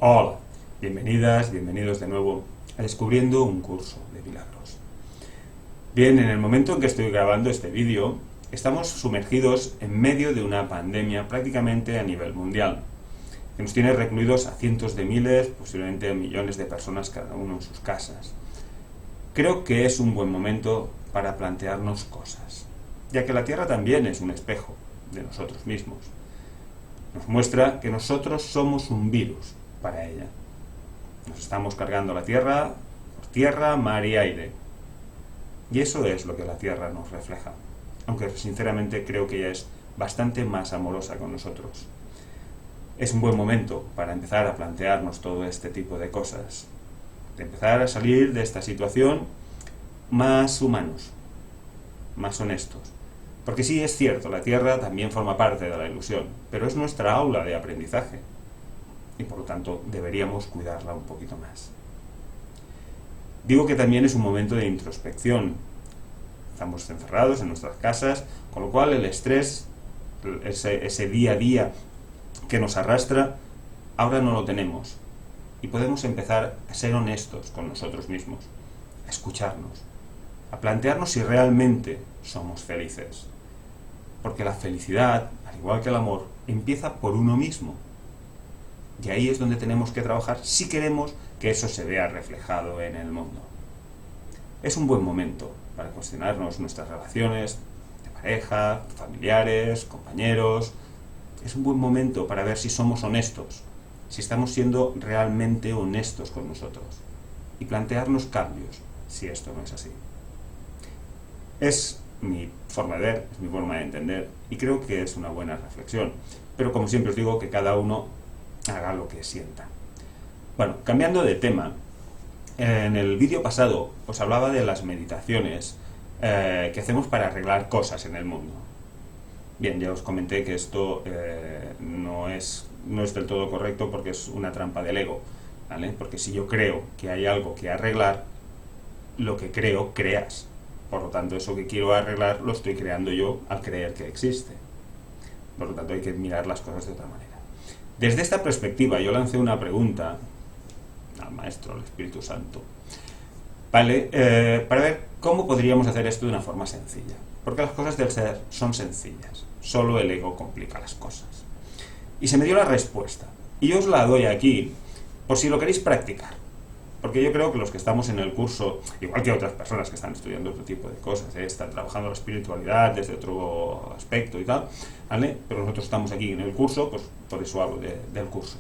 Hola, bienvenidas, bienvenidos de nuevo a Descubriendo un Curso de Milagros. Bien, en el momento en que estoy grabando este vídeo, estamos sumergidos en medio de una pandemia prácticamente a nivel mundial, que nos tiene recluidos a cientos de miles, posiblemente a millones de personas cada uno en sus casas. Creo que es un buen momento para plantearnos cosas, ya que la Tierra también es un espejo de nosotros mismos. Nos muestra que nosotros somos un virus para ella. Nos estamos cargando la Tierra por tierra, mar y aire. Y eso es lo que la Tierra nos refleja, aunque sinceramente creo que ella es bastante más amorosa con nosotros. Es un buen momento para empezar a plantearnos todo este tipo de cosas, de empezar a salir de esta situación más humanos, más honestos. Porque sí, es cierto, la Tierra también forma parte de la ilusión, pero es nuestra aula de aprendizaje y por lo tanto deberíamos cuidarla un poquito más. Digo que también es un momento de introspección. Estamos encerrados en nuestras casas, con lo cual el estrés, ese día a día que nos arrastra, ahora no lo tenemos y podemos empezar a ser honestos con nosotros mismos, a escucharnos, a plantearnos si realmente somos felices. Porque la felicidad, al igual que el amor, empieza por uno mismo. Y ahí es donde tenemos que trabajar si queremos que eso se vea reflejado en el mundo. Es un buen momento para cuestionarnos nuestras relaciones de pareja, familiares, compañeros. Es un buen momento para ver si somos honestos, si estamos siendo realmente honestos con nosotros y plantearnos cambios si esto no es así. Es mi forma de ver, es mi forma de entender y creo que es una buena reflexión. Pero como siempre os digo, que cada uno haga lo que sienta. Bueno, cambiando de tema, en el vídeo pasado os hablaba de las meditaciones que hacemos para arreglar cosas en el mundo. Bien, ya os comenté que esto no es del todo correcto porque es una trampa del ego, ¿vale? Porque si yo creo que hay algo que arreglar, lo que creo, creas. Por lo tanto, eso que quiero arreglar lo estoy creando yo al creer que existe. Por lo tanto, hay que mirar las cosas de otra manera. Desde esta perspectiva, yo lancé una pregunta al Maestro, al Espíritu Santo, ¿vale? Para ver cómo podríamos hacer esto de una forma sencilla. Porque las cosas del ser son sencillas. Solo el ego complica las cosas. Y se me dio la respuesta. Y yo os la doy aquí, por si lo queréis practicar. Porque yo creo que los que estamos en el curso, igual que otras personas que están estudiando otro tipo de cosas, están trabajando la espiritualidad desde otro aspecto y tal, ¿vale? Pero nosotros estamos aquí en el curso, pues por eso hablo del curso.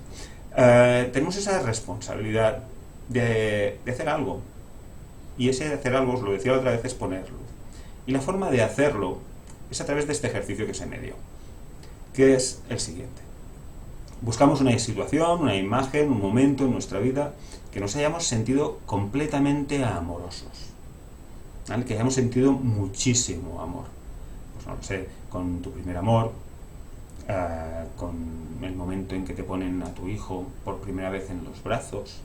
Tenemos esa responsabilidad de hacer algo. Y ese de hacer algo, os lo decía la otra vez, es ponerlo. Y la forma de hacerlo es a través de este ejercicio que se me dio, que es el siguiente. Buscamos una situación, una imagen, un momento en nuestra vida que nos hayamos sentido completamente amorosos, ¿vale? Que hayamos sentido muchísimo amor. Pues no lo sé, con tu primer amor, con el momento en que te ponen a tu hijo por primera vez en los brazos,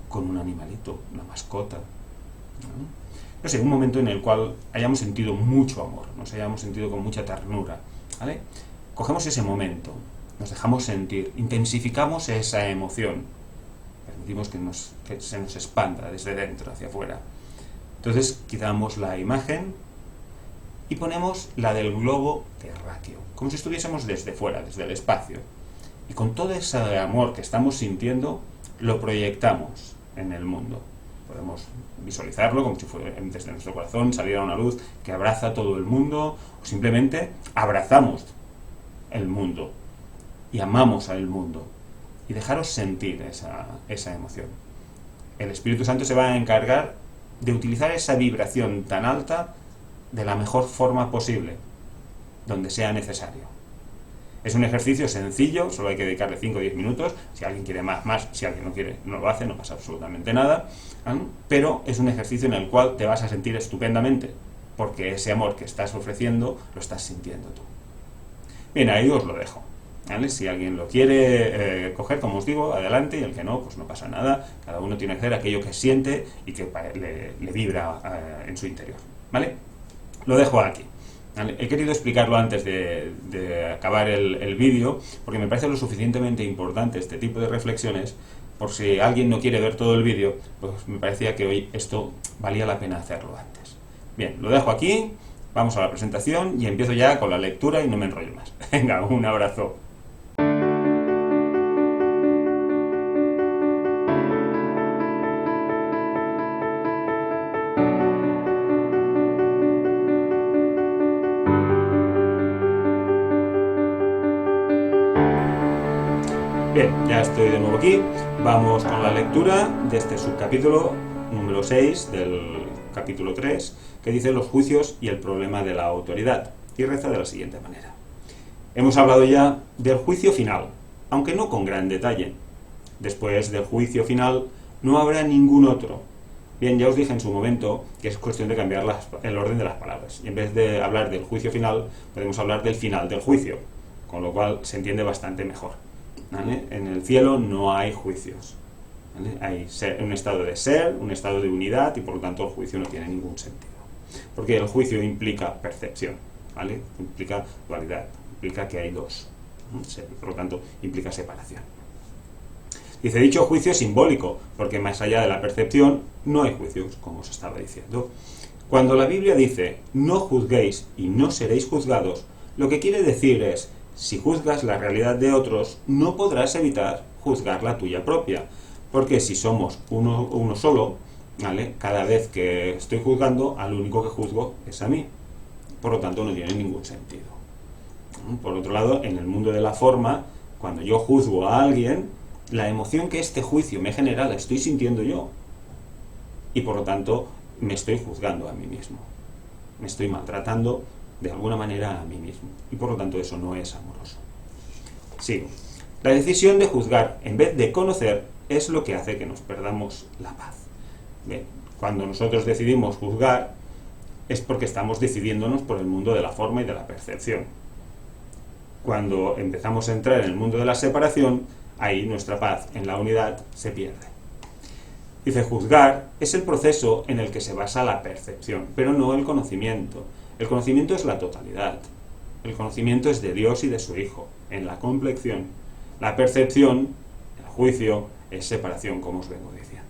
con un animalito, una mascota, ¿no? No sé, un momento en el cual hayamos sentido mucho amor, nos hayamos sentido con mucha ternura, ¿vale? Cogemos ese momento, nos dejamos sentir, intensificamos esa emoción, permitimos que se nos expanda desde dentro hacia afuera. Entonces quitamos la imagen y ponemos la del globo terráqueo, como si estuviésemos desde fuera, desde el espacio. Y con todo ese amor que estamos sintiendo, lo proyectamos en el mundo. Podemos visualizarlo como si fuera desde nuestro corazón saliera una luz que abraza a todo el mundo, o simplemente abrazamos el mundo y amamos al mundo. Y dejaros sentir esa emoción. El Espíritu Santo se va a encargar de utilizar esa vibración tan alta de la mejor forma posible, donde sea necesario. Es un ejercicio sencillo, solo hay que dedicarle 5 o 10 minutos, si alguien quiere más, si alguien no quiere, no lo hace, no pasa absolutamente nada, ¿eh? Pero es un ejercicio en el cual te vas a sentir estupendamente, porque ese amor que estás ofreciendo lo estás sintiendo tú. Bien, ahí os lo dejo, ¿vale? Si alguien lo quiere coger, como os digo, adelante, y el que no, pues no pasa nada, cada uno tiene que hacer aquello que siente y que le vibra en su interior, ¿vale? Lo dejo aquí. ¿Vale? He querido explicarlo antes de acabar el vídeo, porque me parece lo suficientemente importante este tipo de reflexiones, por si alguien no quiere ver todo el vídeo, pues me parecía que hoy esto valía la pena hacerlo antes. Bien, lo dejo aquí, vamos a la presentación y empiezo ya con la lectura y no me enrollo más. Venga, un abrazo. Bien, ya estoy de nuevo aquí. Vamos con la lectura de este subcapítulo número 6 del capítulo 3, que dice los juicios y el problema de la autoridad, y reza de la siguiente manera. Hemos hablado ya del juicio final, aunque no con gran detalle. Después del juicio final no habrá ningún otro. Bien, ya os dije en su momento que es cuestión de cambiar el orden de las palabras. Y en vez de hablar del juicio final, podemos hablar del final del juicio, con lo cual se entiende bastante mejor. ¿Vale? En el cielo no hay juicios. ¿Vale? Hay un estado de ser, un estado de unidad, y por lo tanto el juicio no tiene ningún sentido. Porque el juicio implica percepción, ¿vale? Implica dualidad, implica que hay dos. Por lo tanto, implica separación. Dice, dicho juicio es simbólico, porque más allá de la percepción no hay juicios, como os estaba diciendo. Cuando la Biblia dice, no juzguéis y no seréis juzgados, lo que quiere decir es, si juzgas la realidad de otros, no podrás evitar juzgar la tuya propia. Porque si somos uno solo, ¿vale? Cada vez que estoy juzgando, al único que juzgo es a mí. Por lo tanto, no tiene ningún sentido. Por otro lado, en el mundo de la forma, cuando yo juzgo a alguien, la emoción que este juicio me genera la estoy sintiendo yo. Y por lo tanto, me estoy juzgando a mí mismo. Me estoy maltratando de alguna manera a mí mismo. Y por lo tanto eso no es amoroso. Sigo. La decisión de juzgar en vez de conocer es lo que hace que nos perdamos la paz. Bien, cuando nosotros decidimos juzgar es porque estamos decidiéndonos por el mundo de la forma y de la percepción. Cuando empezamos a entrar en el mundo de la separación, ahí nuestra paz en la unidad se pierde. Dice, juzgar es el proceso en el que se basa la percepción, pero no el conocimiento. El conocimiento es la totalidad. El conocimiento es de Dios y de su Hijo, en la complexión. La percepción, el juicio, es separación, como os vengo diciendo.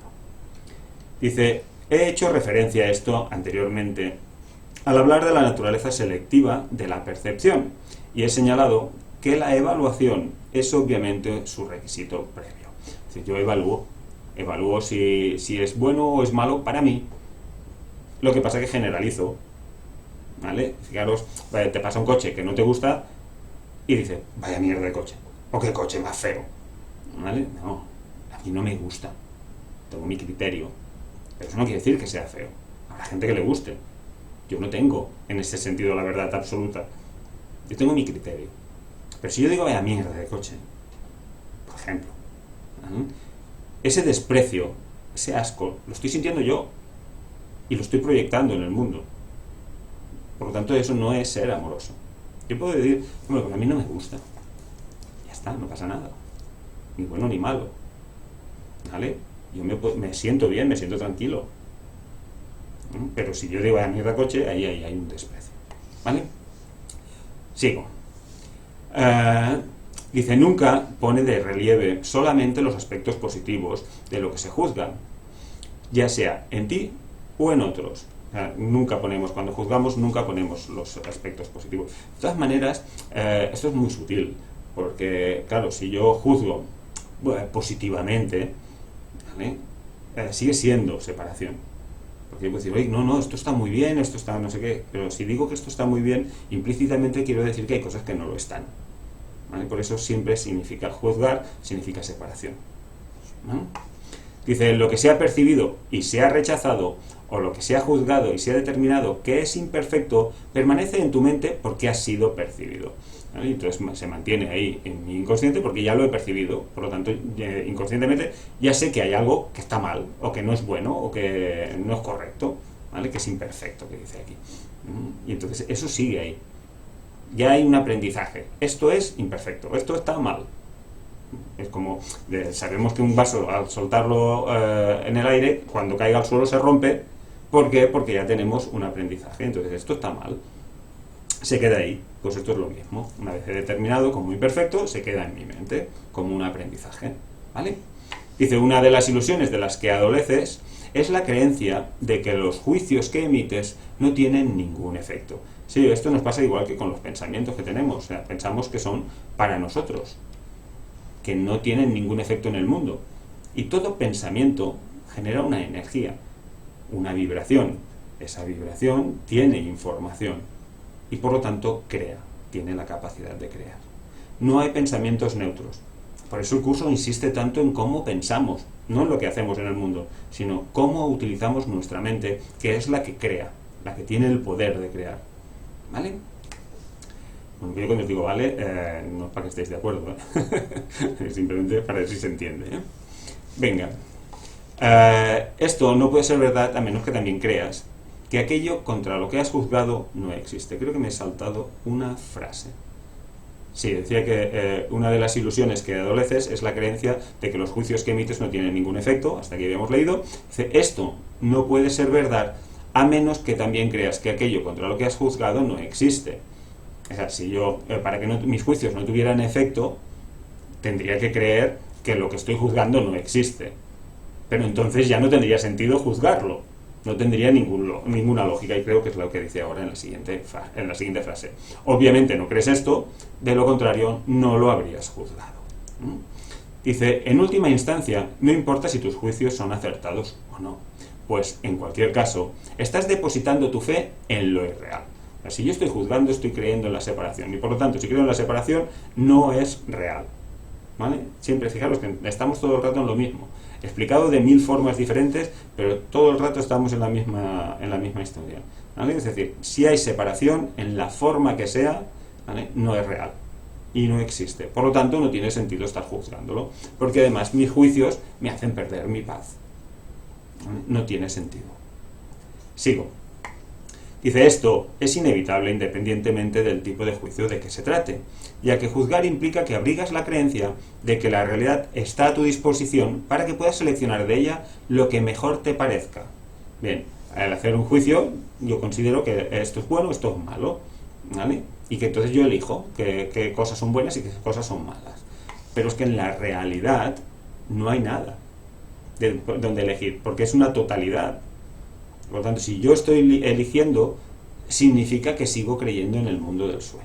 Dice, he hecho referencia a esto anteriormente al hablar de la naturaleza selectiva de la percepción, y he señalado que la evaluación es obviamente su requisito previo. Es decir, yo evalúo si es bueno o es malo para mí. Lo que pasa es que generalizo. ¿Vale? Fijaros, te pasa un coche que no te gusta y dices, vaya mierda de coche, o qué coche más feo. ¿Vale? No, a mí no me gusta. Tengo mi criterio. Pero eso no quiere decir que sea feo. Habrá gente que le guste. Yo no tengo, en ese sentido, la verdad absoluta. Yo tengo mi criterio. Pero si yo digo, vaya mierda de coche, por ejemplo, ¿vale? Ese desprecio, ese asco, lo estoy sintiendo yo y lo estoy proyectando en el mundo. Por lo tanto, eso no es ser amoroso. Yo puedo decir, bueno, pues a mí no me gusta. Ya está, no pasa nada. Ni bueno ni malo. ¿Vale? Yo me siento bien, me siento tranquilo. Pero si yo digo a mierda coche, ahí hay un desprecio. ¿Vale? Sigo. Dice, nunca pone de relieve solamente los aspectos positivos de lo que se juzga, ya sea en ti o en otros. Nunca ponemos, cuando juzgamos, nunca ponemos los aspectos positivos. De todas maneras, esto es muy sutil, porque, claro, si yo juzgo positivamente, ¿vale? Sigue siendo separación. Porque yo puedo decir, oye, no, esto está muy bien, esto está no sé qué, pero si digo que esto está muy bien, implícitamente quiero decir que hay cosas que no lo están. ¿Vale? Por eso siempre significa juzgar, significa separación. ¿No? Dice, lo que se ha percibido y se ha rechazado, o lo que se ha juzgado y se ha determinado que es imperfecto, permanece en tu mente porque ha sido percibido. ¿Vale? Entonces se mantiene ahí en mi inconsciente porque ya lo he percibido, por lo tanto, inconscientemente ya sé que hay algo que está mal, o que no es bueno, o que no es correcto, ¿vale? Que es imperfecto, que dice aquí. Y entonces eso sigue ahí. Ya hay un aprendizaje. Esto es imperfecto, esto está mal. Es como, sabemos que un vaso, al soltarlo en el aire, cuando caiga al suelo se rompe. ¿Por qué? Porque ya tenemos un aprendizaje. Entonces esto está mal. se queda ahí. Pues esto es lo mismo. Una vez he determinado como imperfecto, se queda en mi mente como un aprendizaje. ¿Vale? Dice, una de las ilusiones de las que adoleces es la creencia de que los juicios que emites no tienen ningún efecto. Sí, esto nos pasa igual que con los pensamientos que tenemos. O sea, pensamos que son para nosotros, que no tienen ningún efecto en el mundo. Y todo pensamiento genera una energía, una vibración. Esa vibración tiene información y por lo tanto crea, tiene la capacidad de crear. No hay pensamientos neutros. Por eso el curso insiste tanto en cómo pensamos, no en lo que hacemos en el mundo, sino cómo utilizamos nuestra mente, que es la que crea, la que tiene el poder de crear. ¿Vale? Bueno, yo cuando os digo vale, no es para que estéis de acuerdo, simplemente para ver si se entiende. Venga, esto no puede ser verdad a menos que también creas que aquello contra lo que has juzgado no existe. Creo que me he saltado una frase. Sí, decía que una de las ilusiones que adoleces es la creencia de que los juicios que emites no tienen ningún efecto, hasta aquí habíamos leído. Dice, esto no puede ser verdad a menos que también creas que aquello contra lo que has juzgado no existe. O sea, si yo, para que mis juicios no tuvieran efecto, tendría que creer que lo que estoy juzgando no existe. Pero entonces ya no tendría sentido juzgarlo. No tendría ninguna lógica, y creo que es lo que dice ahora en la siguiente frase. Obviamente no crees esto, de lo contrario no lo habrías juzgado. Dice, en última instancia, no importa si tus juicios son acertados o no, pues en cualquier caso, estás depositando tu fe en lo irreal. Si yo estoy juzgando, estoy creyendo en la separación, y por lo tanto, si creo en la separación, no es real. ¿Vale? Siempre fijaros que estamos todo el rato en lo mismo, explicado de 1000 formas diferentes, pero todo el rato estamos en la misma historia. ¿Vale? Es decir, si hay separación, en la forma que sea, ¿vale? No es real y no existe. Por lo tanto, no tiene sentido estar juzgándolo, porque además mis juicios me hacen perder mi paz. ¿Vale? No tiene sentido. Sigo. Dice, esto es inevitable independientemente del tipo de juicio de que se trate, ya que juzgar implica que abrigas la creencia de que la realidad está a tu disposición para que puedas seleccionar de ella lo que mejor te parezca. Bien, al hacer un juicio, yo considero que esto es bueno, esto es malo, ¿vale? Y que entonces yo elijo qué cosas son buenas y qué cosas son malas. Pero es que en la realidad no hay nada donde elegir, porque es una totalidad. Por lo tanto, si yo estoy eligiendo, significa que sigo creyendo en el mundo del sueño.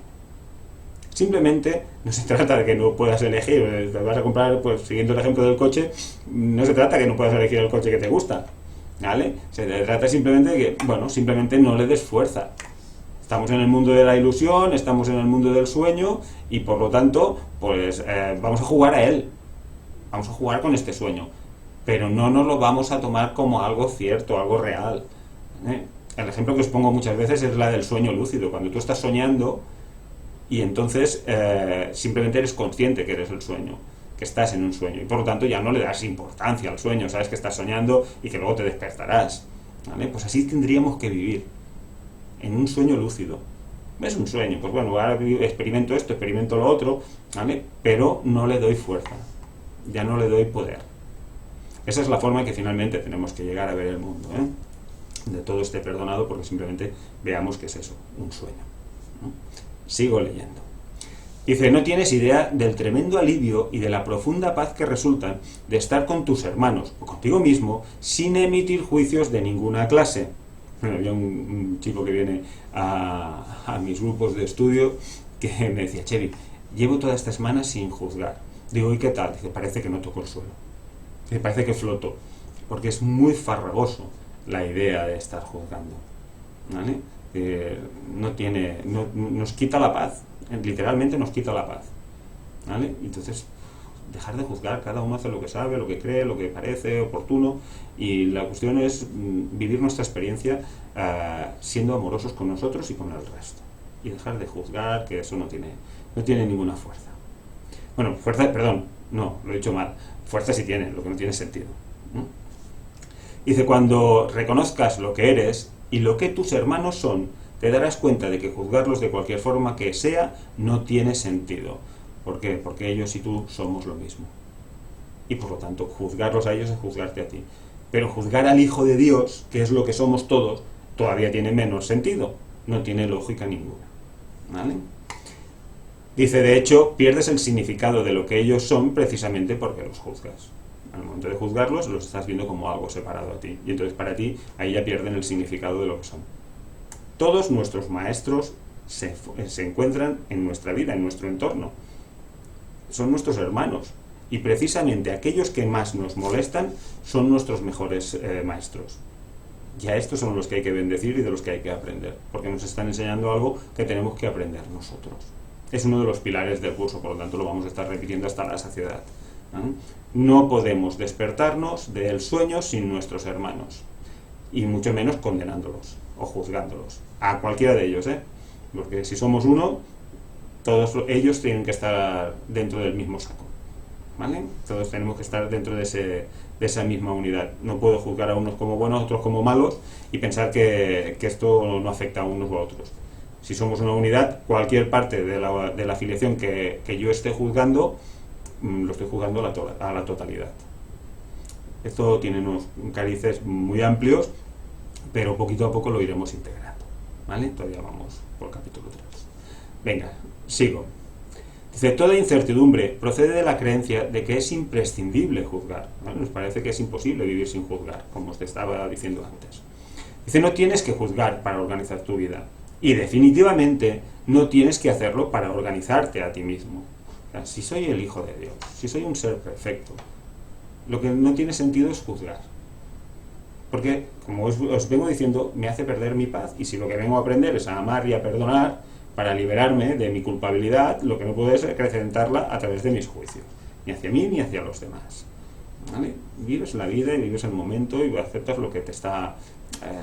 Simplemente no se trata de que no puedas elegir. Te vas a comprar, pues siguiendo el ejemplo del coche, no se trata de que no puedas elegir el coche que te gusta, ¿vale? Se trata simplemente de que, bueno, simplemente no le des fuerza. Estamos en el mundo de la ilusión, estamos en el mundo del sueño y por lo tanto, pues vamos a jugar a él. Vamos a jugar con este sueño. Pero no nos lo vamos a tomar como algo cierto, algo real. El ejemplo que os pongo muchas veces es la del sueño lúcido. Cuando tú estás soñando y entonces simplemente eres consciente que eres el sueño, que estás en un sueño, y por lo tanto ya no le das importancia al sueño, sabes que estás soñando y que luego te despertarás, ¿vale? Pues así tendríamos que vivir, en un sueño lúcido. Es un sueño, pues bueno, ahora experimento esto, experimento lo otro, ¿vale? Pero no le doy fuerza, ya no le doy poder. Esa es la forma en que finalmente tenemos que llegar a ver el mundo, de todo esté perdonado, porque simplemente veamos que es eso, un sueño, ¿no? Sigo leyendo. Dice, no tienes idea del tremendo alivio y de la profunda paz que resultan de estar con tus hermanos o contigo mismo sin emitir juicios de ninguna clase. Bueno, había un chico que viene a mis grupos de estudio que me decía, Chevy, llevo toda esta semana sin juzgar. Digo, ¿y qué tal? Dice, parece que no toco el suelo. Me parece que floto, porque es muy farragoso la idea de estar juzgando, ¿vale? Nos quita la paz, literalmente nos quita la paz, ¿vale? Entonces, dejar de juzgar, cada uno hace lo que sabe, lo que cree, lo que parece oportuno, y la cuestión es vivir nuestra experiencia siendo amorosos con nosotros y con el resto, y dejar de juzgar, que eso no tiene ninguna fuerza. Bueno, fuerza, perdón, no, lo he dicho mal. Fuerza sí tiene, lo que no tiene sentido. Dice, cuando reconozcas lo que eres y lo que tus hermanos son, te darás cuenta de que juzgarlos de cualquier forma que sea no tiene sentido. ¿Por qué? Porque ellos y tú somos lo mismo. Y por lo tanto, juzgarlos a ellos es juzgarte a ti. Pero juzgar al Hijo de Dios, que es lo que somos todos, todavía tiene menos sentido. No tiene lógica ninguna. ¿vale? Dice, de hecho, pierdes el significado de lo que ellos son precisamente porque los juzgas. Al momento de juzgarlos, los estás viendo como algo separado a ti. Y entonces para ti, ahí ya pierden el significado de lo que son. Todos nuestros maestros se encuentran en nuestra vida, en nuestro entorno. Son nuestros hermanos. Y precisamente aquellos que más nos molestan son nuestros mejores maestros. Y a estos son los que hay que bendecir y de los que hay que aprender. Porque nos están enseñando algo que tenemos que aprender nosotros. Es uno de los pilares del curso, por lo tanto lo vamos a estar repitiendo hasta la saciedad. No podemos despertarnos del sueño sin nuestros hermanos, y mucho menos condenándolos o juzgándolos, a cualquiera de ellos, porque si somos uno, todos ellos tienen que estar dentro del mismo saco, ¿vale? Todos tenemos que estar dentro de esa misma unidad. No puedo juzgar a unos como buenos, a otros como malos, y pensar que esto no afecta a unos o a otros. Si somos una unidad, cualquier parte de la afiliación que yo esté juzgando, lo estoy juzgando a la totalidad. Esto tiene unos carices muy amplios, pero poquito a poco lo iremos integrando, ¿vale? Todavía vamos por capítulo 3. Venga, sigo. Dice, toda incertidumbre procede de la creencia de que es imprescindible juzgar, ¿vale? Nos parece que es imposible vivir sin juzgar, como os te estaba diciendo antes. Dice, no tienes que juzgar para organizar tu vida. Y definitivamente no tienes que hacerlo para organizarte a ti mismo. O sea, si soy el Hijo de Dios, si soy un ser perfecto, lo que no tiene sentido es juzgar. Porque, como os vengo diciendo, me hace perder mi paz, y si lo que vengo a aprender es a amar y a perdonar, para liberarme de mi culpabilidad, lo que no puedo es acrecentarla a través de mis juicios, ni hacia mí ni hacia los demás. ¿Vale? Vives la vida y vives el momento y aceptas lo que te está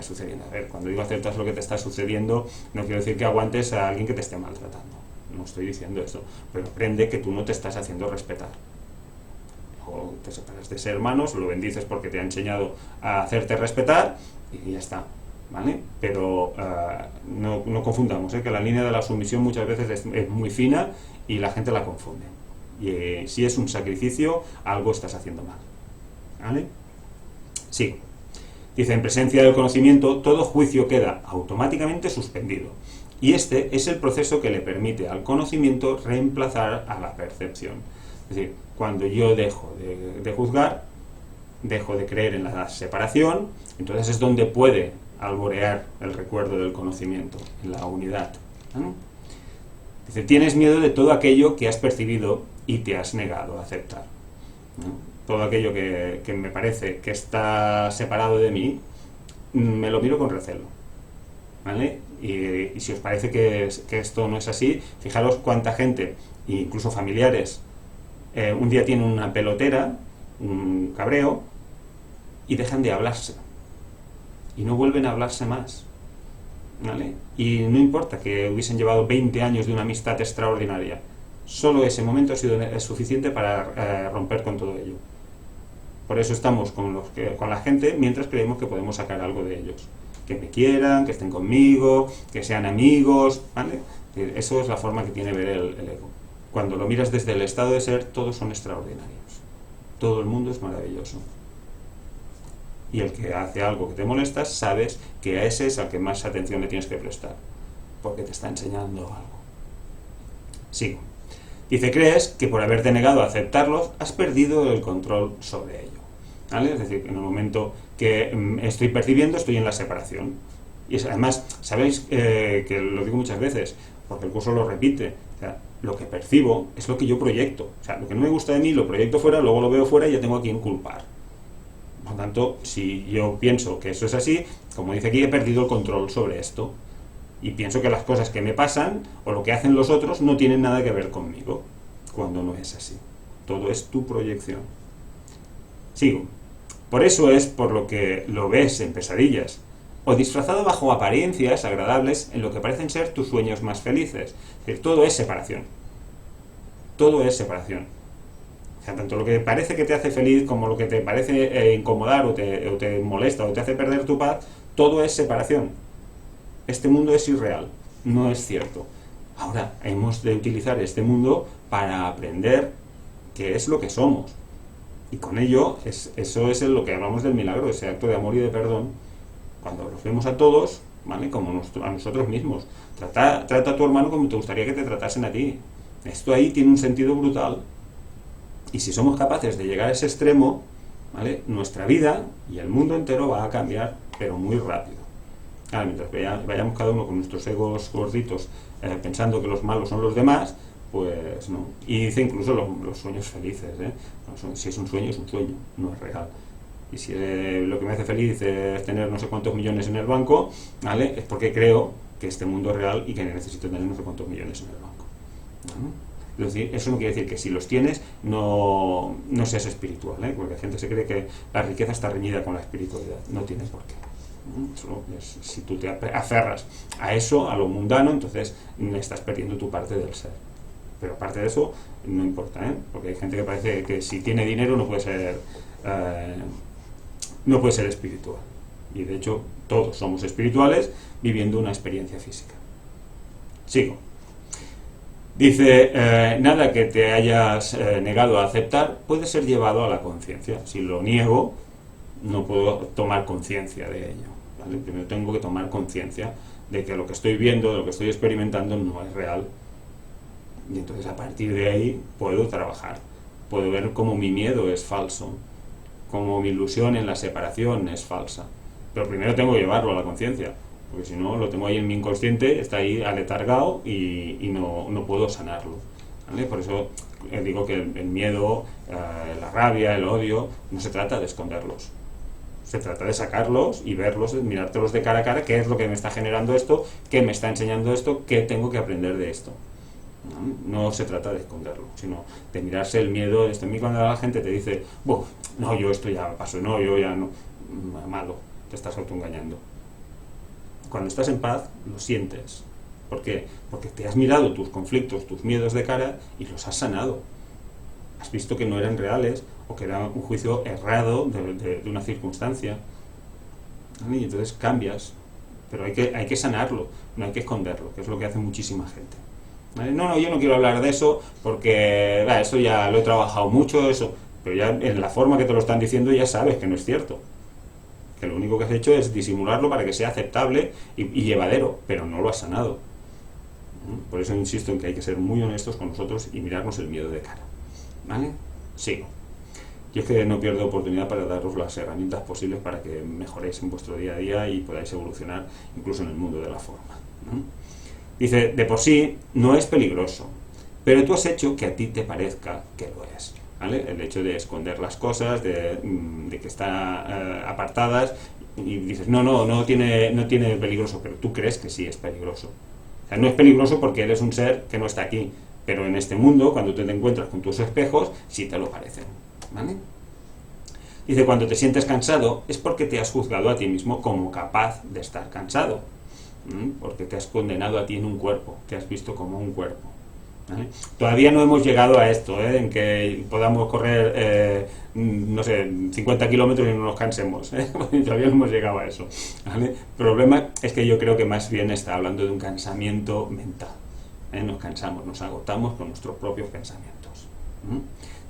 sucediendo. A ver, cuando digo aceptas lo que te está sucediendo, no quiero decir que aguantes a alguien que te esté maltratando. No estoy diciendo eso, pero aprende que tú no te estás haciendo respetar. O te separas de ese hermano, lo bendices porque te ha enseñado a hacerte respetar y ya está, ¿vale? Pero no confundamos, que la línea de la sumisión muchas veces es muy fina y la gente la confunde. Y si es un sacrificio, algo estás haciendo mal, ¿vale? Sigo. Dice, en presencia del conocimiento, todo juicio queda automáticamente suspendido. Y este es el proceso que le permite al conocimiento reemplazar a la percepción. Es decir, cuando yo dejo de juzgar, dejo de creer en la separación, entonces es donde puede alborear el recuerdo del conocimiento, en la unidad. Dice, tienes miedo de todo aquello que has percibido y te has negado a aceptar, ¿no? Todo aquello que me parece que está separado de mí, me lo miro con recelo, ¿vale? Y si os parece que esto no es así, fijaros cuánta gente, incluso familiares, un día tienen una pelotera, un cabreo, y dejan de hablarse. Y no vuelven a hablarse más, ¿vale? Y no importa que hubiesen llevado 20 años de una amistad extraordinaria, solo ese momento es suficiente para romper con todo ello. Por eso estamos con la gente mientras creemos que podemos sacar algo de ellos. Que me quieran, que estén conmigo, que sean amigos, ¿vale? Eso es la forma que tiene ver el ego. Cuando lo miras desde el estado de ser, todos son extraordinarios. Todo el mundo es maravilloso. Y el que hace algo que te molesta, sabes que a ese es al que más atención le tienes que prestar, porque te está enseñando algo. Sigo. Dice, crees que por haberte negado a aceptarlos, has perdido el control sobre ello, ¿vale? Es decir, que en el momento que estoy percibiendo, estoy en la separación. Y además, sabéis que lo digo muchas veces, porque el curso lo repite, o sea, lo que percibo es lo que yo proyecto. O sea, lo que no me gusta de mí lo proyecto fuera, luego lo veo fuera y ya tengo a quien culpar. Por lo tanto, si yo pienso que eso es así, como dice aquí, he perdido el control sobre esto. Y pienso que las cosas que me pasan o lo que hacen los otros no tienen nada que ver conmigo, cuando no es así. Todo es tu proyección. Sigo. Por eso es por lo que lo ves en pesadillas, o disfrazado bajo apariencias agradables en lo que parecen ser tus sueños más felices. Es decir, todo es separación. Todo es separación. O sea, tanto lo que parece que te hace feliz como lo que te parece incomodar o te molesta o te hace perder tu paz, todo es separación. Este mundo es irreal, no es cierto. Ahora, hemos de utilizar este mundo para aprender qué es lo que somos. Y con ello, eso es lo que hablamos del milagro, ese acto de amor y de perdón. Cuando los vemos a todos, ¿vale? Como a nosotros mismos. Trata a tu hermano como te gustaría que te tratasen a ti. Esto ahí tiene un sentido brutal. Y si somos capaces de llegar a ese extremo, ¿vale? Nuestra vida y el mundo entero va a cambiar, pero muy rápido. Claro, mientras vayamos cada uno con nuestros egos gorditos pensando que los malos son los demás, pues no. Y dice incluso los sueños felices, ¿eh? Si es un sueño, no es real. Y si lo que me hace feliz es tener no sé cuántos millones en el banco, ¿vale? Es porque creo que este mundo es real y que necesito tener no sé cuántos millones en el banco, ¿no? Es decir, eso no quiere decir que si los tienes no seas espiritual, ¿eh? Porque la gente se cree que la riqueza está reñida con la espiritualidad. No tiene por qué. Si tú te aferras a eso, a lo mundano, entonces estás perdiendo tu parte del ser. Pero aparte de eso, no importa, ¿eh? Porque hay gente que parece que si tiene dinero no puede ser espiritual. Y de hecho, todos somos espirituales viviendo una experiencia física. Sigo. Dice, nada que te hayas negado a aceptar puede ser llevado a la conciencia. Si lo niego, no puedo tomar conciencia de ello, ¿vale? Primero tengo que tomar conciencia de que lo que estoy viendo, de lo que estoy experimentando no es real. Y entonces a partir de ahí puedo trabajar. Puedo ver cómo mi miedo es falso, cómo mi ilusión en la separación es falsa. Pero primero tengo que llevarlo a la conciencia, porque si no lo tengo ahí en mi inconsciente, está ahí aletargado y no puedo sanarlo, ¿vale? Por eso digo que el miedo, la rabia, el odio, no se trata de esconderlos. Se trata de sacarlos y verlos, mirártelos de cara a cara, qué es lo que me está generando esto, qué me está enseñando esto, qué tengo que aprender de esto. No se trata de esconderlo, sino de mirarse el miedo. A mí cuando la gente te dice, no, yo esto ya pasó, no, yo ya no, malo, te estás autoengañando. Cuando estás en paz, lo sientes. ¿Por qué? Porque te has mirado tus conflictos, tus miedos de cara y los has sanado. Has visto que no eran reales o que era un juicio errado de una circunstancia. Y entonces cambias, pero hay que sanarlo, no hay que esconderlo, que es lo que hace muchísima gente. ¿Vale? No, yo no quiero hablar de eso porque eso ya lo he trabajado mucho, eso, pero ya en la forma que te lo están diciendo ya sabes que no es cierto. Que lo único que has hecho es disimularlo para que sea aceptable y llevadero, pero no lo has sanado. Por eso insisto en que hay que ser muy honestos con nosotros y mirarnos el miedo de cara. ¿Vale? Sigo. Yo es que no pierdo oportunidad para daros las herramientas posibles para que mejoréis en vuestro día a día y podáis evolucionar incluso en el mundo de la forma, ¿no? Dice, de por sí no es peligroso, pero tú has hecho que a ti te parezca que lo es, ¿vale? El hecho de esconder las cosas, de que están apartadas, y dices, no tiene peligroso, pero tú crees que sí es peligroso. O sea, no es peligroso porque eres un ser que no está aquí, pero en este mundo, cuando te encuentras con tus espejos, sí te lo parecen, ¿vale? Dice, cuando te sientes cansado es porque te has juzgado a ti mismo como capaz de estar cansado, porque te has condenado a ti en un cuerpo, te has visto como un cuerpo, ¿vale? Todavía no hemos llegado a esto, en que podamos correr, 50 kilómetros y no nos cansemos, todavía no hemos llegado a eso, ¿vale? El problema es que yo creo que más bien está hablando de un cansamiento mental, nos cansamos, nos agotamos con nuestros propios pensamientos.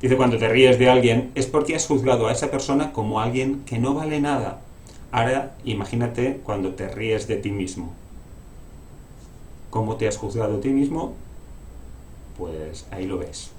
Dice, cuando te ríes de alguien es porque has juzgado a esa persona como alguien que no vale nada. Ahora imagínate cuando te ríes de ti mismo. ¿Cómo te has juzgado a ti mismo? Pues ahí lo ves.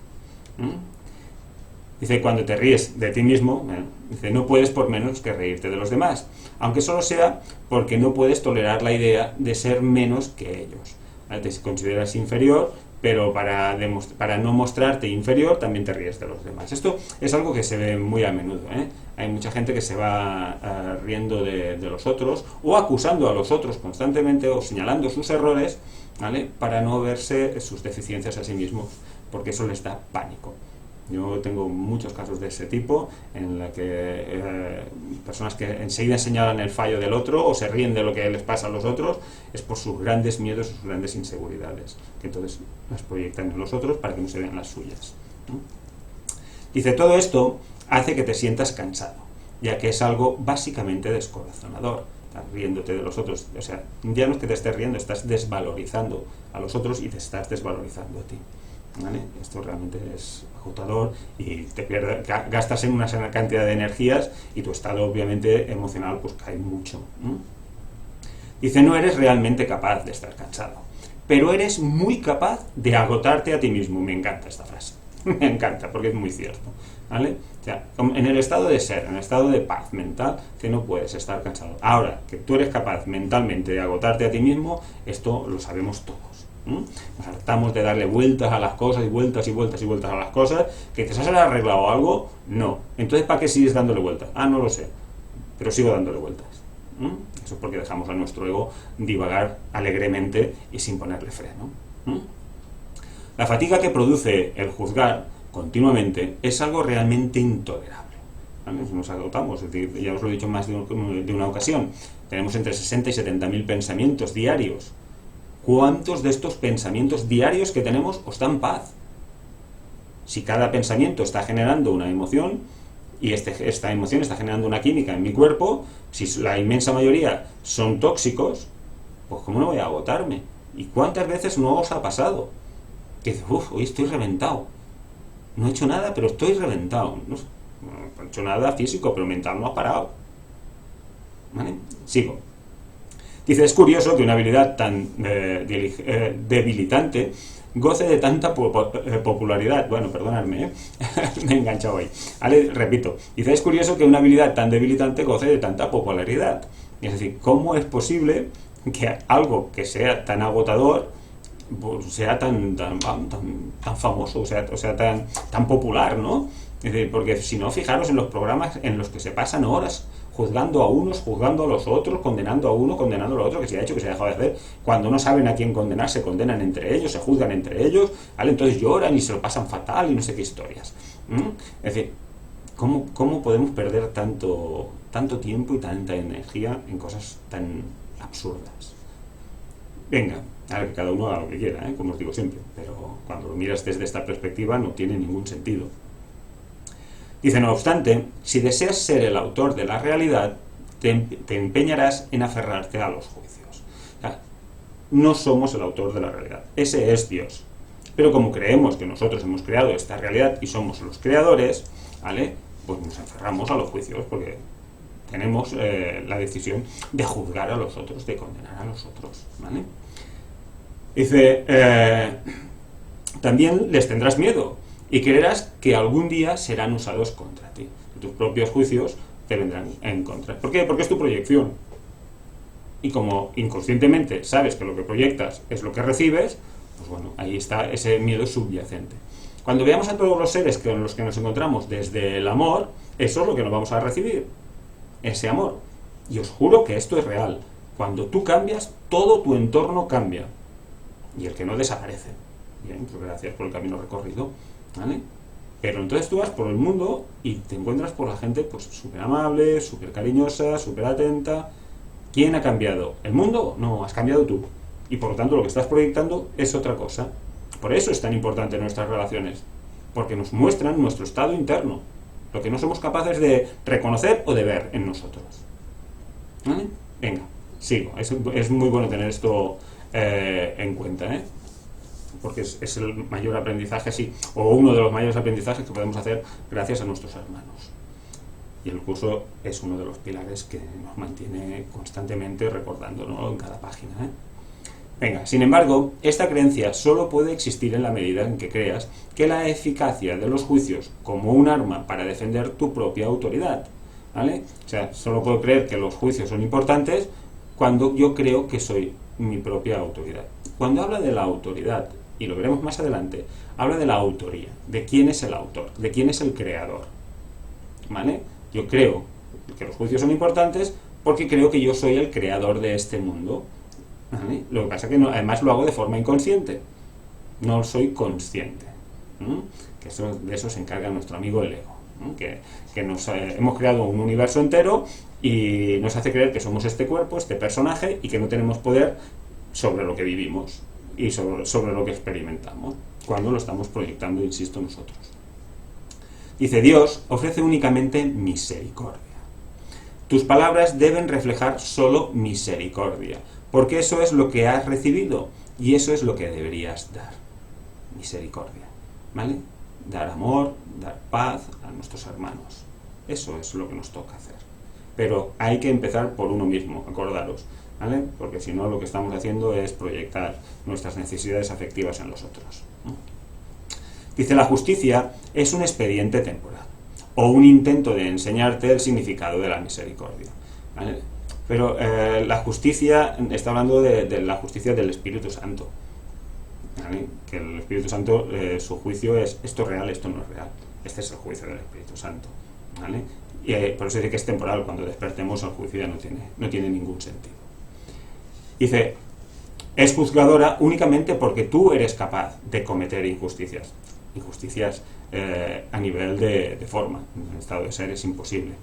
Dice, cuando te ríes de ti mismo, dice, no puedes por menos que reírte de los demás, aunque solo sea porque no puedes tolerar la idea de ser menos que ellos. Te consideras inferior, pero para no mostrarte inferior también te ríes de los demás. Esto es algo que se ve muy a menudo, ¿eh? Hay mucha gente que se va riendo de los otros o acusando a los otros constantemente o señalando sus errores, ¿vale? Para no verse sus deficiencias a sí mismos, porque eso les da pánico. Yo tengo muchos casos de ese tipo, en la que personas que enseguida señalan el fallo del otro o se ríen de lo que les pasa a los otros, es por sus grandes miedos, sus grandes inseguridades, que entonces las proyectan en los otros para que no se vean las suyas, ¿no? Dice, todo esto hace que te sientas cansado, ya que es algo básicamente descorazonador. Estás riéndote de los otros, o sea, ya no es que te estés riendo, estás desvalorizando a los otros y te estás desvalorizando a ti, ¿vale? Esto realmente es agotador y gastas en una cantidad de energías y tu estado obviamente emocional pues cae mucho, ¿no? Dice, no eres realmente capaz de estar cansado, pero eres muy capaz de agotarte a ti mismo. Me encanta esta frase, me encanta, porque es muy cierto, ¿vale? O sea, en el estado de ser, en el estado de paz mental, que no puedes estar cansado. Ahora, que tú eres capaz mentalmente de agotarte a ti mismo, esto lo sabemos todos. Nos hartamos de darle vueltas a las cosas y vueltas y vueltas y vueltas a las cosas. ¿Que te has arreglado algo? No. Entonces, ¿para qué sigues dándole vueltas? Ah, no lo sé, pero sigo dándole vueltas. Eso es porque dejamos a nuestro ego divagar alegremente y sin ponerle freno. La fatiga que produce el juzgar continuamente es algo realmente intolerable, ¿vale? Nos agotamos, es decir, ya os lo he dicho más de una ocasión, tenemos entre 60 y 70.000 pensamientos diarios. ¿Cuántos de estos pensamientos diarios que tenemos os dan paz? Si cada pensamiento está generando una emoción y esta emoción está generando una química en mi cuerpo, si la inmensa mayoría son tóxicos, pues ¿cómo no voy a agotarme? ¿Y cuántas veces no os ha pasado? Que dices, hoy estoy reventado. No he hecho nada, pero estoy reventado. No he hecho nada físico, pero mental no ha parado. ¿Vale? Sigo. Dice, es curioso que una habilidad tan debilitante goce de tanta popularidad. Bueno, perdonadme, me he enganchado ahí. Vale, repito. Dice, es curioso que una habilidad tan debilitante goce de tanta popularidad. Es decir, ¿cómo es posible que algo que sea tan agotador pues, sea tan famoso, o sea tan popular, ¿no? Es decir, porque si no, fijaros en los programas en los que se pasan horas juzgando a unos, juzgando a los otros, condenando a uno, condenando al otro, que se ha hecho, que se ha dejado de hacer. Cuando no saben a quién condenar, se condenan entre ellos, se juzgan entre ellos, ¿vale? Entonces lloran y se lo pasan fatal y no sé qué historias. Es decir, ¿cómo podemos perder tanto tiempo y tanta energía en cosas tan absurdas? Venga, a ver, que cada uno haga lo que quiera, como os digo siempre, pero cuando lo miras desde esta perspectiva no tiene ningún sentido. Dice, no obstante, si deseas ser el autor de la realidad, te empeñarás en aferrarte a los juicios. O sea, no somos el autor de la realidad, ese es Dios. Pero como creemos que nosotros hemos creado esta realidad y somos los creadores, ¿vale? Pues nos aferramos a los juicios porque tenemos la decisión de juzgar a los otros, de condenar a los otros, ¿vale? Dice, también les tendrás miedo y creerás que algún día serán usados contra ti. Tus propios juicios te vendrán en contra. ¿Por qué? Porque es tu proyección. Y como inconscientemente sabes que lo que proyectas es lo que recibes, pues bueno, ahí está ese miedo subyacente. Cuando veamos a todos los seres con los que nos encontramos desde el amor, eso es lo que nos vamos a recibir, ese amor. Y os juro que esto es real. Cuando tú cambias, todo tu entorno cambia. Y el que no desaparece. Bien, pues gracias por el camino recorrido, ¿vale? Pero entonces tú vas por el mundo y te encuentras por la gente pues súper amable, súper cariñosa, súper atenta. ¿Quién ha cambiado? ¿El mundo? No, has cambiado tú. Y por lo tanto lo que estás proyectando es otra cosa. Por eso es tan importante nuestras relaciones. Porque nos muestran nuestro estado interno. Lo que no somos capaces de reconocer o de ver en nosotros. ¿Vale? Venga, sigo. Es muy bueno tener esto en cuenta, porque es el mayor aprendizaje, sí, o uno de los mayores aprendizajes que podemos hacer gracias a nuestros hermanos. Y el curso es uno de los pilares que nos mantiene constantemente recordándolo en cada página. Venga, sin embargo, esta creencia solo puede existir en la medida en que creas que la eficacia de los juicios como un arma para defender tu propia autoridad, ¿vale? O sea, solo puedo creer que los juicios son importantes cuando yo creo que soy mi propia autoridad. Cuando habla de la autoridad, y lo veremos más adelante, habla de la autoría, de quién es el autor, de quién es el creador, ¿vale? Yo creo que los juicios son importantes porque creo que yo soy el creador de este mundo, ¿vale? Lo que pasa es que no, además lo hago de forma inconsciente, no soy consciente, que de eso se encarga nuestro amigo el ego, que hemos creado un universo entero y nos hace creer que somos este cuerpo, este personaje, y que no tenemos poder sobre lo que vivimos y sobre lo que experimentamos, cuando lo estamos proyectando, insisto, nosotros. Dice, Dios ofrece únicamente misericordia. Tus palabras deben reflejar solo misericordia, porque eso es lo que has recibido y eso es lo que deberías dar. Misericordia, ¿vale? Dar amor, dar paz a nuestros hermanos. Eso es lo que nos toca hacer. Pero hay que empezar por uno mismo, acordaros. ¿vale? Porque si no, lo que estamos haciendo es proyectar nuestras necesidades afectivas en los otros, ¿no? Dice, la justicia es un expediente temporal o un intento de enseñarte el significado de la misericordia, ¿vale? Pero la justicia, está hablando de la justicia del Espíritu Santo, ¿vale? Que el Espíritu Santo, su juicio es esto es real, esto no es real. Este es el juicio del Espíritu Santo, ¿vale? Y por eso dice que es temporal. Cuando despertemos el juicio ya no tiene ningún sentido. Dice, es juzgadora únicamente porque tú eres capaz de cometer injusticias a nivel de forma. En el estado de ser es imposible,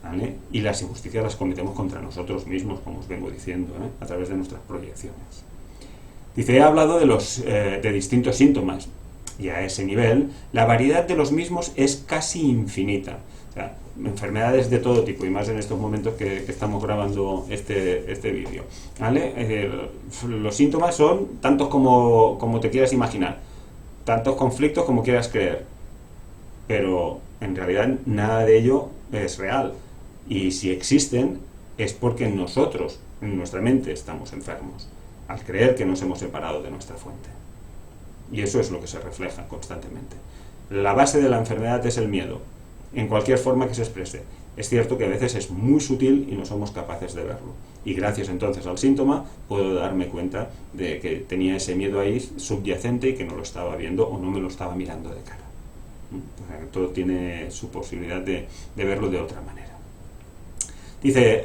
¿vale? Y las injusticias las cometemos contra nosotros mismos, como os vengo diciendo, a través de nuestras proyecciones. Dice, he hablado de distintos síntomas, y a ese nivel la variedad de los mismos es casi infinita. O sea, enfermedades de todo tipo, y más en estos momentos que estamos grabando este vídeo, ¿vale? Los síntomas son tantos como te quieras imaginar, tantos conflictos como quieras creer, pero en realidad nada de ello es real, y si existen es porque nosotros, en nuestra mente, estamos enfermos al creer que nos hemos separado de nuestra fuente, y eso es lo que se refleja constantemente. La base de la enfermedad es el miedo, en cualquier forma que se exprese. Es cierto que a veces es muy sutil y no somos capaces de verlo, y gracias entonces al síntoma puedo darme cuenta de que tenía ese miedo ahí subyacente y que no lo estaba viendo o no me lo estaba mirando de cara. O sea, que todo tiene su posibilidad de verlo de otra manera. Dice,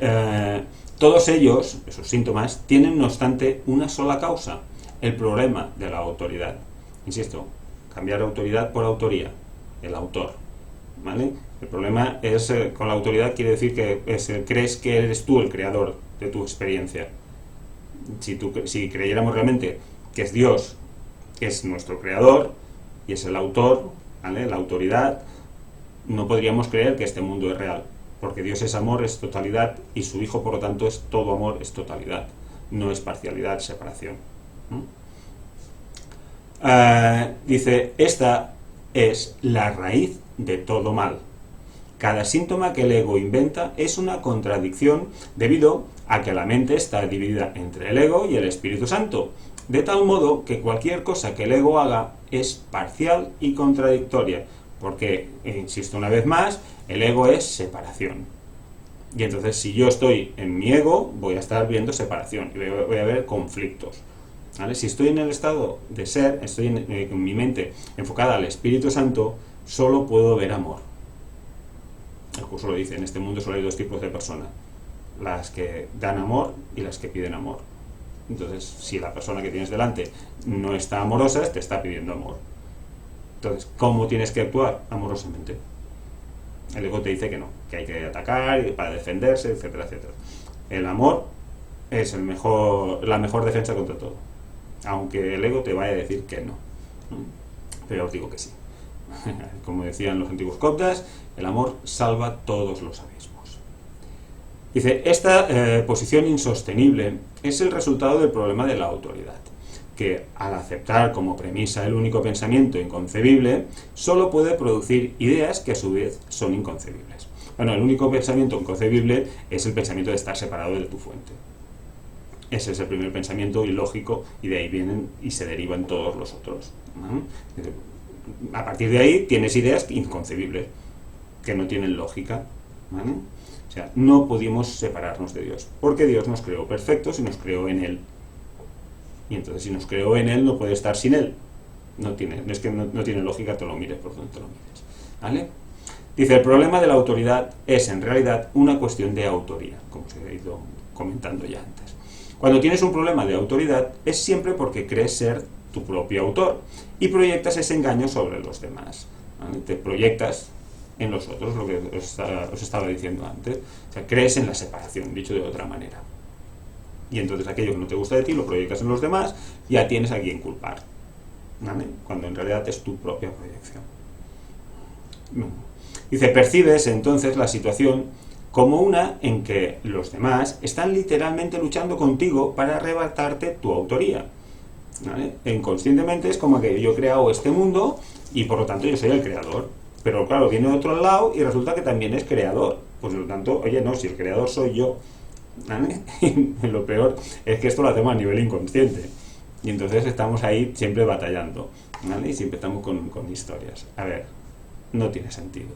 todos ellos, esos síntomas, tienen no obstante una sola causa: el problema de la autoridad. Insisto, cambiar autoridad por autoría, el autor, ¿vale? El problema es, con la autoridad quiere decir que crees que eres tú el creador de tu experiencia. Si creyéramos realmente que es Dios, que es nuestro creador y es el autor, ¿vale? La autoridad, no podríamos creer que este mundo es real, porque Dios es amor, es totalidad, y su Hijo, por lo tanto, es todo amor, es totalidad, no es parcialidad, separación. Dice, esta es la raíz de todo mal. Cada síntoma que el ego inventa es una contradicción debido a que la mente está dividida entre el ego y el Espíritu Santo, de tal modo que cualquier cosa que el ego haga es parcial y contradictoria, porque, insisto una vez más, el ego es separación. Y entonces, si yo estoy en mi ego, voy a estar viendo separación y voy a ver conflictos, ¿vale? Si estoy en el estado de ser, estoy en mi mente enfocada al Espíritu Santo, solo puedo ver amor. El curso lo dice, en este mundo solo hay dos tipos de personas: las que dan amor y las que piden amor. Entonces, si la persona que tienes delante no está amorosa, te está pidiendo amor. Entonces, ¿cómo tienes que actuar? Amorosamente. El ego te dice que no, que hay que atacar para defenderse, etcétera, etcétera. El amor es la mejor defensa contra todo, aunque el ego te vaya a decir que no. Pero os digo que sí. Como decían los antiguos coptas, el amor salva todos los abismos. Dice, esta posición insostenible es el resultado del problema de la autoridad, que al aceptar como premisa el único pensamiento inconcebible, solo puede producir ideas que a su vez son inconcebibles. Bueno, el único pensamiento inconcebible es el pensamiento de estar separado de tu fuente. Ese es el primer pensamiento ilógico, y de ahí vienen y se derivan todos los otros, ¿no? A partir de ahí tienes ideas inconcebibles, que no tienen lógica, ¿vale? O sea, no pudimos separarnos de Dios, porque Dios nos creó perfectos y nos creó en Él. Y entonces, si nos creó en Él, no puede estar sin Él. No tiene lógica, te lo mires por donde te lo mires, ¿vale? Dice, el problema de la autoridad es en realidad una cuestión de autoría, como se ha ido comentando ya antes. Cuando tienes un problema de autoridad, es siempre porque crees ser tu propio autor y proyectas ese engaño sobre los demás, ¿vale? Te proyectas en los otros, lo que os estaba diciendo antes. O sea, crees en la separación, dicho de otra manera. Y entonces aquello que no te gusta de ti lo proyectas en los demás, y ya tienes a quien culpar, ¿vale? Cuando en realidad es tu propia proyección. Dice, percibes entonces la situación como una en que los demás están literalmente luchando contigo para arrebatarte tu autoría, ¿vale? Inconscientemente es como que yo he creado este mundo y por lo tanto yo soy el creador, pero claro, viene de otro lado y resulta que también es creador. Pues por lo tanto, oye, no, si el creador soy yo, ¿vale? Y lo peor es que esto lo hacemos a nivel inconsciente. Y entonces estamos ahí siempre batallando, ¿vale? Y siempre estamos con historias. A ver, no tiene sentido.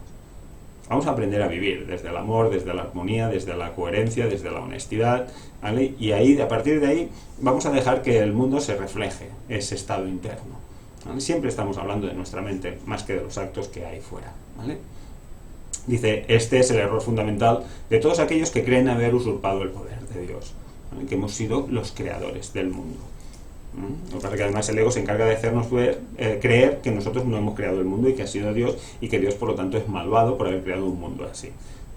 Vamos a aprender a vivir desde el amor, desde la armonía, desde la coherencia, desde la honestidad, ¿vale? Y ahí, a partir de ahí, vamos a dejar que el mundo se refleje ese estado interno, ¿vale? Siempre estamos hablando de nuestra mente más que de los actos que hay fuera, ¿vale? Dice, este es el error fundamental de todos aquellos que creen haber usurpado el poder de Dios, ¿vale? Que hemos sido los creadores del mundo. Lo que pasa es que además el ego se encarga de hacernos creer que nosotros no hemos creado el mundo y que ha sido Dios, y que Dios por lo tanto es malvado por haber creado un mundo así,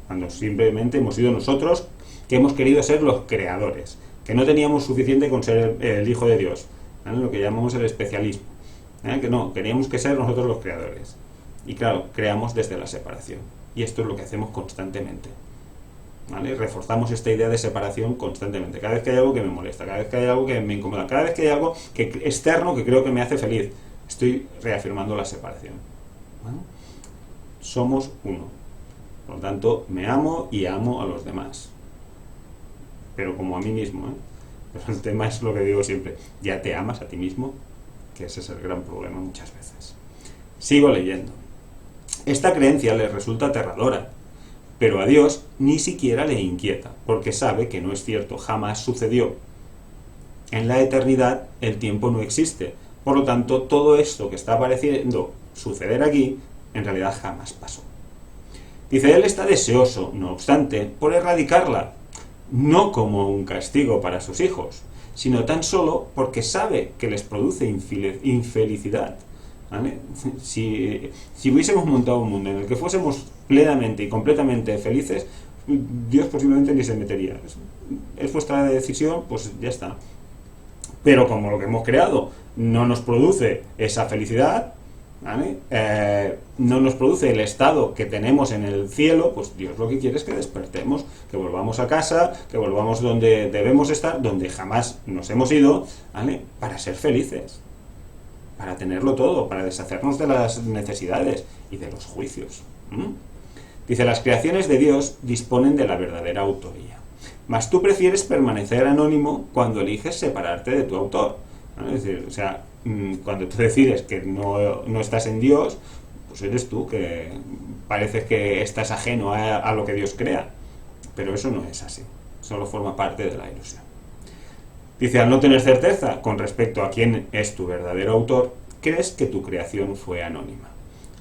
cuando simplemente hemos sido nosotros que hemos querido ser los creadores, que no teníamos suficiente con ser el Hijo de Dios, ¿vale? Lo que llamamos el especialismo, ¿vale? Que no, teníamos que ser nosotros los creadores, y claro, creamos desde la separación, y esto es lo que hacemos constantemente, ¿vale? Reforzamos esta idea de separación constantemente. Cada vez que hay algo que me molesta, cada vez que hay algo que me incomoda, cada vez que hay algo externo que creo que me hace feliz, estoy reafirmando la separación, ¿vale? Somos uno, por lo tanto me amo y amo a los demás, pero como a mí mismo, ¿eh? Pero el tema es lo que digo siempre, ¿ya te amas a ti mismo? Que ese es el gran problema muchas veces. Sigo leyendo. Esta creencia les resulta aterradora, pero a Dios ni siquiera le inquieta, porque sabe que no es cierto, jamás sucedió. En la eternidad el tiempo no existe, por lo tanto todo esto que está pareciendo suceder aquí, en realidad jamás pasó. Dice, él está deseoso, no obstante, por erradicarla, no como un castigo para sus hijos, sino tan solo porque sabe que les produce infelicidad, ¿vale? Si hubiésemos montado un mundo en el que fuésemos plenamente y completamente felices, Dios posiblemente ni se metería. Es vuestra decisión, pues ya está. Pero como lo que hemos creado no nos produce esa felicidad, ¿vale? No nos produce el estado que tenemos en el cielo, pues Dios lo que quiere es que despertemos, que volvamos a casa, que volvamos donde debemos estar, donde jamás nos hemos ido, ¿vale? Para ser felices, para tenerlo todo, para deshacernos de las necesidades y de los juicios. Dice, las creaciones de Dios disponen de la verdadera autoría, mas tú prefieres permanecer anónimo cuando eliges separarte de tu autor, ¿vale? Es decir, o sea, cuando tú decides que no estás en Dios, pues eres tú que parece que estás ajeno a lo que Dios crea, pero eso no es así, solo forma parte de la ilusión. Dice, al no tener certeza con respecto a quién es tu verdadero autor, crees que tu creación fue anónima,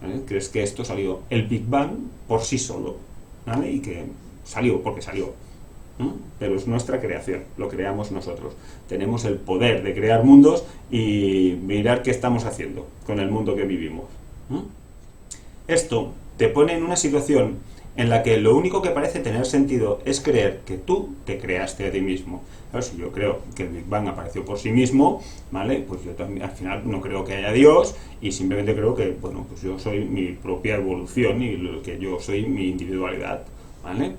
¿vale? Crees que esto salió, el Big Bang, por sí solo, ¿vale? Y que salió porque salió, ¿no? Pero es nuestra creación, lo creamos nosotros. Tenemos el poder de crear mundos y mirar qué estamos haciendo con el mundo que vivimos, ¿no? Esto te pone en una situación en la que lo único que parece tener sentido es creer que tú te creaste a ti mismo. Claro, si yo creo que el Big Bang apareció por sí mismo, ¿vale? Pues yo también al final no creo que haya Dios, y simplemente creo que, bueno, pues yo soy mi propia evolución y lo que yo soy mi individualidad, ¿vale?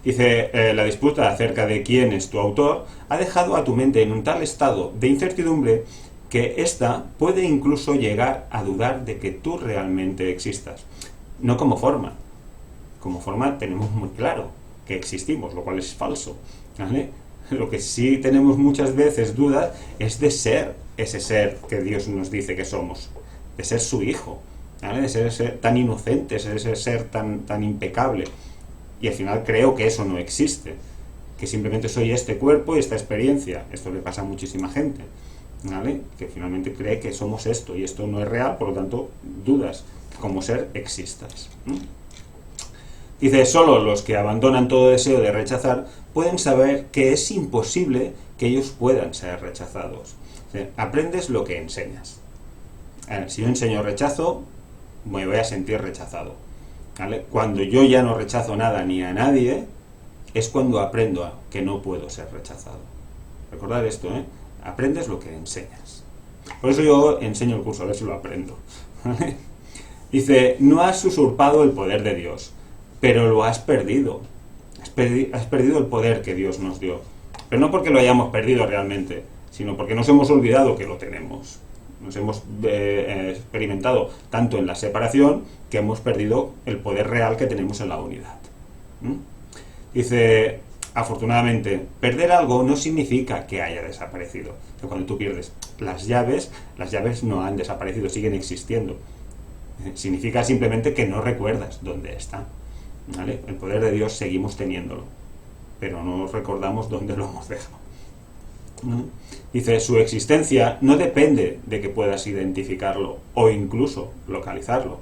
Dice, la disputa acerca de quién es tu autor ha dejado a tu mente en un tal estado de incertidumbre que ésta puede incluso llegar a dudar de que tú realmente existas. No como forma. Como forma tenemos muy claro que existimos, lo cual es falso, ¿vale? Lo que sí tenemos muchas veces dudas es de ser ese ser que Dios nos dice que somos, de ser su hijo, ¿vale? De ser ese tan inocente, ese ser tan impecable. Y al final creo que eso no existe, que simplemente soy este cuerpo y esta experiencia. Esto le pasa a muchísima gente, ¿vale? Que finalmente cree que somos esto y esto no es real, por lo tanto dudas que como ser existas, ¿no? Dice, solo los que abandonan todo deseo de rechazar pueden saber que es imposible que ellos puedan ser rechazados. O sea, aprendes lo que enseñas. Si yo enseño rechazo, me voy a sentir rechazado, ¿vale? Cuando yo ya no rechazo nada ni a nadie, es cuando aprendo que no puedo ser rechazado. Recordad esto, ¿eh? Aprendes lo que enseñas. Por eso yo enseño el curso, a ver si lo aprendo, ¿vale? Dice, no has usurpado el poder de Dios, pero lo has perdido. Has perdido el poder que Dios nos dio. Pero no porque lo hayamos perdido realmente, sino porque nos hemos olvidado que lo tenemos. Nos hemos experimentado tanto en la separación que hemos perdido el poder real que tenemos en la unidad. Dice, afortunadamente, perder algo no significa que haya desaparecido. Que cuando tú pierdes las llaves no han desaparecido, siguen existiendo. Significa simplemente que no recuerdas dónde está. ¿Vale? El poder de Dios seguimos teniéndolo, pero no recordamos dónde lo hemos dejado. ¿No? Dice, su existencia no depende de que puedas identificarlo o incluso localizarlo.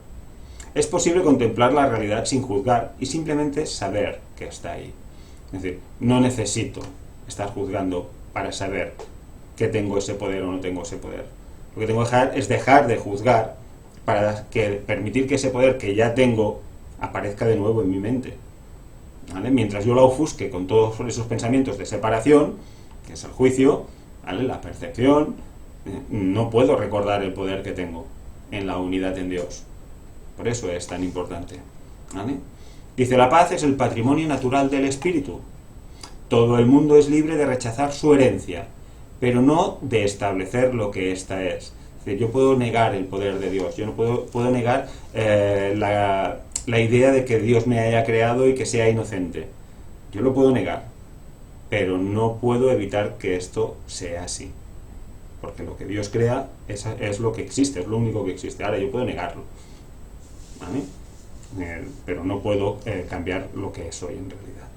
Es posible contemplar la realidad sin juzgar y simplemente saber que está ahí. Es decir, no necesito estar juzgando para saber que tengo ese poder o no tengo ese poder. Lo que tengo que dejar es dejar de juzgar para permitir que ese poder que ya tengo aparezca de nuevo en mi mente. ¿Vale? Mientras yo la ofusque con todos esos pensamientos de separación, que es el juicio, ¿vale? La percepción, no puedo recordar el poder que tengo en la unidad en Dios. Por eso es tan importante. ¿Vale? Dice, la paz es el patrimonio natural del espíritu. Todo el mundo es libre de rechazar su herencia, pero no de establecer lo que ésta es. Es decir, yo puedo negar el poder de Dios, yo no puedo negar la idea de que Dios me haya creado y que sea inocente. Yo lo puedo negar, pero no puedo evitar que esto sea así. Porque lo que Dios crea es lo que existe, es lo único que existe. Ahora yo puedo negarlo, ¿vale? Pero no puedo cambiar lo que soy en realidad.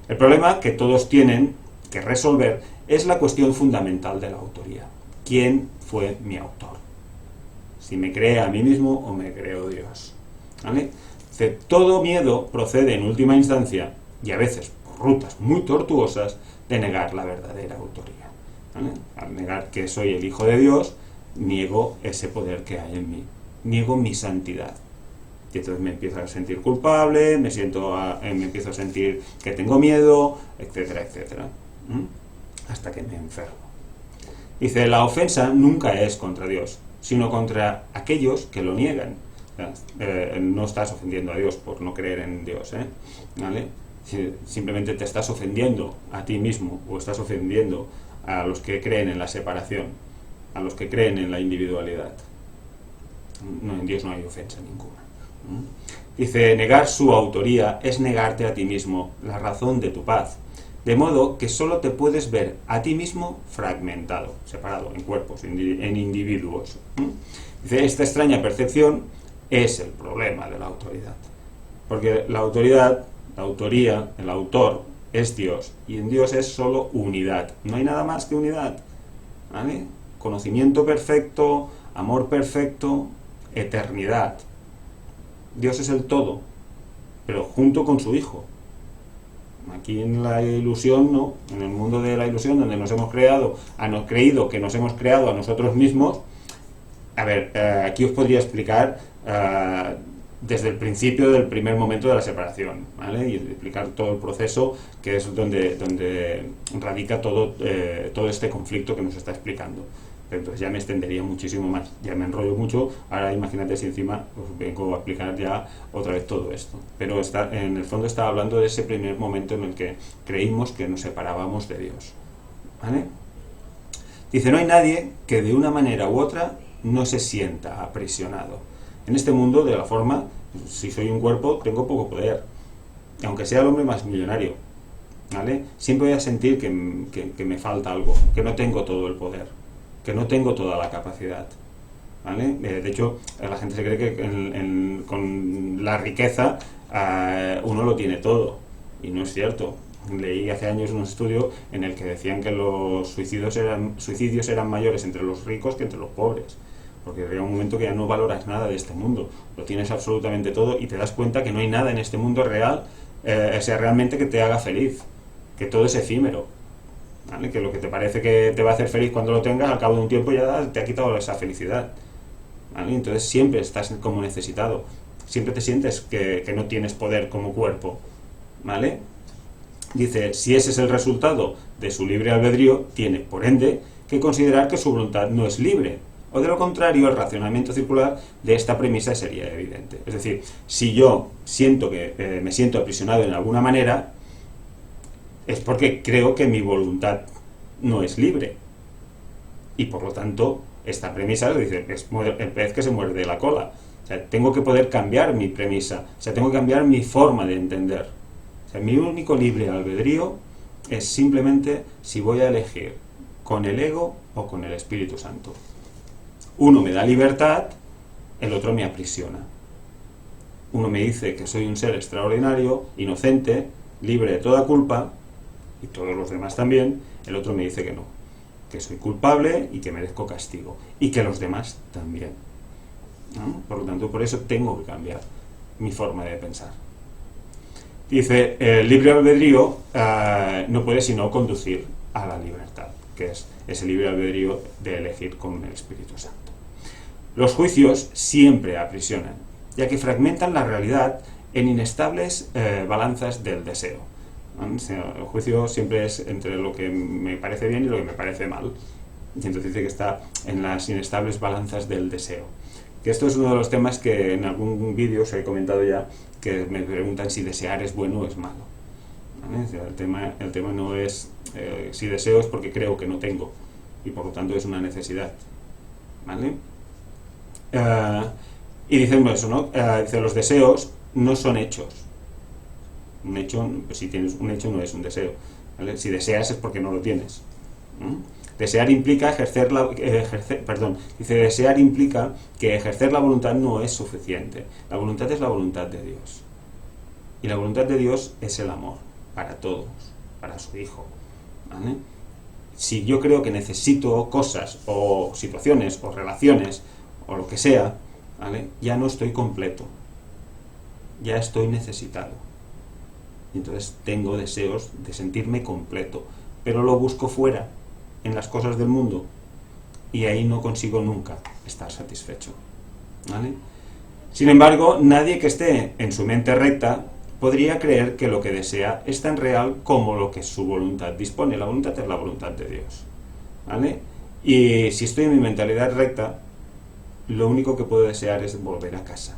El problema que todos tienen que resolver es la cuestión fundamental de la autoría. ¿Quién fue mi autor? Si me creé a mí mismo o me creó Dios. ¿Vale? Todo miedo procede en última instancia, y a veces por rutas muy tortuosas, de negar la verdadera autoría. ¿Vale? Al negar que soy el Hijo de Dios, niego ese poder que hay en mí, niego mi santidad. Y entonces me empiezo a sentir culpable, me empiezo a sentir que tengo miedo, etcétera, etcétera. Hasta que me enfermo. Dice, la ofensa nunca es contra Dios, sino contra aquellos que lo niegan. No estás ofendiendo a Dios por no creer en Dios, ¿vale? Simplemente te estás ofendiendo a ti mismo, o estás ofendiendo a los que creen en la separación, a los que creen en la individualidad. No, en Dios no hay ofensa ninguna. Dice, negar su autoría es negarte a ti mismo la razón de tu paz, de modo que solo te puedes ver a ti mismo fragmentado, separado, en cuerpos, en individuos. Dice, esta extraña percepción es el problema de la autoridad, porque la autoridad, la autoría, el autor es Dios, y en Dios es solo unidad, no hay nada más que unidad, ¿vale? Conocimiento perfecto, amor perfecto, eternidad. Dios es el todo, pero junto con su Hijo. Aquí en la ilusión, no, en el mundo de la ilusión, donde nos hemos creído que nos hemos creado a nosotros mismos. A ver, aquí os podría explicar desde el principio del primer momento de la separación, ¿vale? Y explicar todo el proceso, que es donde radica todo este conflicto que nos está explicando. Pero entonces ya me extendería muchísimo más, ya me enrollo mucho. Ahora imagínate si encima os vengo a explicar ya otra vez todo esto. Pero en el fondo está hablando de ese primer momento en el que creímos que nos separábamos de Dios, ¿vale? Dice, no hay nadie que de una manera u otra no se sienta aprisionado. En este mundo, de la forma, si soy un cuerpo, tengo poco poder, aunque sea el hombre más millonario, ¿vale? Siempre voy a sentir que me falta algo, que no tengo todo el poder, que no tengo toda la capacidad, ¿vale? De hecho, la gente se cree que con la riqueza uno lo tiene todo, y no es cierto. Leí hace años un estudio en el que decían que los suicidios eran mayores entre los ricos que entre los pobres, porque llega un momento que ya no valoras nada de este mundo, lo tienes absolutamente todo y te das cuenta que no hay nada en este mundo real, realmente que te haga feliz, que todo es efímero, ¿vale? Que lo que te parece que te va a hacer feliz cuando lo tengas, al cabo de un tiempo ya te ha quitado esa felicidad, ¿vale? Entonces siempre estás como necesitado, siempre te sientes que no tienes poder como cuerpo, ¿vale? Dice, si ese es el resultado de su libre albedrío, tiene, por ende, que considerar que su voluntad no es libre, o de lo contrario, el racionamiento circular de esta premisa sería evidente. Es decir, si yo siento que me siento aprisionado en alguna manera, es porque creo que mi voluntad no es libre. Y por lo tanto, esta premisa dice, es el pez que se muerde la cola. O sea, tengo que poder cambiar mi premisa, o sea, tengo que cambiar mi forma de entender. O O sea, mi único libre albedrío es simplemente si voy a elegir con el ego o con el Espíritu Santo. Uno me da libertad, el otro me aprisiona. Uno me dice que soy un ser extraordinario, inocente, libre de toda culpa, y todos los demás también. El otro me dice que no, que soy culpable y que merezco castigo, y que los demás también, ¿no? Por lo tanto, por eso tengo que cambiar mi forma de pensar. Dice, el libre albedrío no puede sino conducir a la libertad, que es ese libre albedrío de elegir con el Espíritu Santo. Los juicios siempre aprisionan, ya que fragmentan la realidad en inestables balanzas del deseo. ¿No? O sea, el juicio siempre es entre lo que me parece bien y lo que me parece mal. Y entonces dice que está en las inestables balanzas del deseo. Que esto es uno de los temas que en algún vídeo os he comentado ya, que me preguntan si desear es bueno o es malo. ¿Vale? O sea, el tema no es si deseo es porque creo que no tengo, y por lo tanto es una necesidad. ¿Vale? Y dicen eso, ¿no? Dice, los deseos no son hechos. Un hecho, pues si tienes un hecho no es un deseo, ¿vale? Si deseas es porque no lo tienes. Desear implica dice, desear implica que ejercer la voluntad no es suficiente. La voluntad es la voluntad de Dios. Y la voluntad de Dios es el amor para todos, para su Hijo. ¿Vale? Si yo creo que necesito cosas o situaciones o relaciones o lo que sea, ¿vale? Ya no estoy completo, ya estoy necesitado, y entonces tengo deseos de sentirme completo, pero lo busco fuera, en las cosas del mundo, y ahí no consigo nunca estar satisfecho. ¿Vale? Sin embargo, nadie que esté en su mente recta podría creer que lo que desea es tan real como lo que su voluntad dispone. La voluntad es la voluntad de Dios. ¿Vale? Y si estoy en mi mentalidad recta, lo único que puedo desear es volver a casa.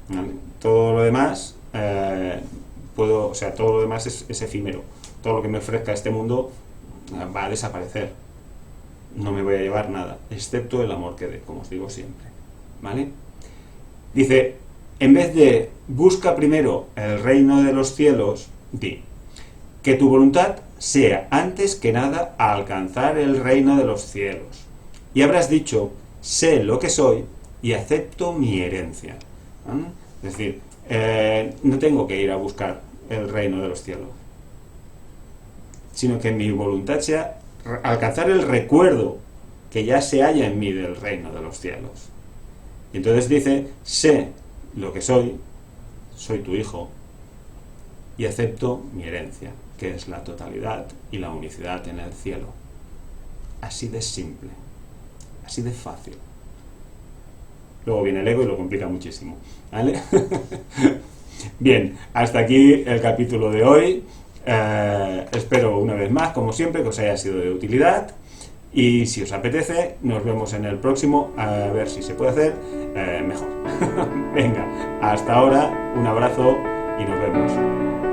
¿Vale? Todo lo demás todo lo demás es efímero. Todo lo que me ofrezca este mundo va a desaparecer. No me voy a llevar nada, excepto el amor que dé, como os digo siempre. ¿Vale? Dice, en vez de busca primero el reino de los cielos, di, que tu voluntad sea antes que nada alcanzar el reino de los cielos. Y habrás dicho, sé lo que soy y acepto mi herencia. ¿Vale? Es decir, no tengo que ir a buscar el reino de los cielos, sino que mi voluntad sea alcanzar el recuerdo que ya se halla en mí del reino de los cielos. Y entonces dice, sé lo que soy tu hijo, y acepto mi herencia, que es la totalidad y la unicidad en el cielo. Así de simple, así de fácil. Luego viene el ego y lo complica muchísimo, ¿vale? Bien, hasta aquí el capítulo de hoy. Espero una vez más, como siempre, que os haya sido de utilidad, y si os apetece, nos vemos en el próximo, a ver si se puede hacer mejor. Venga, hasta ahora, un abrazo y nos vemos.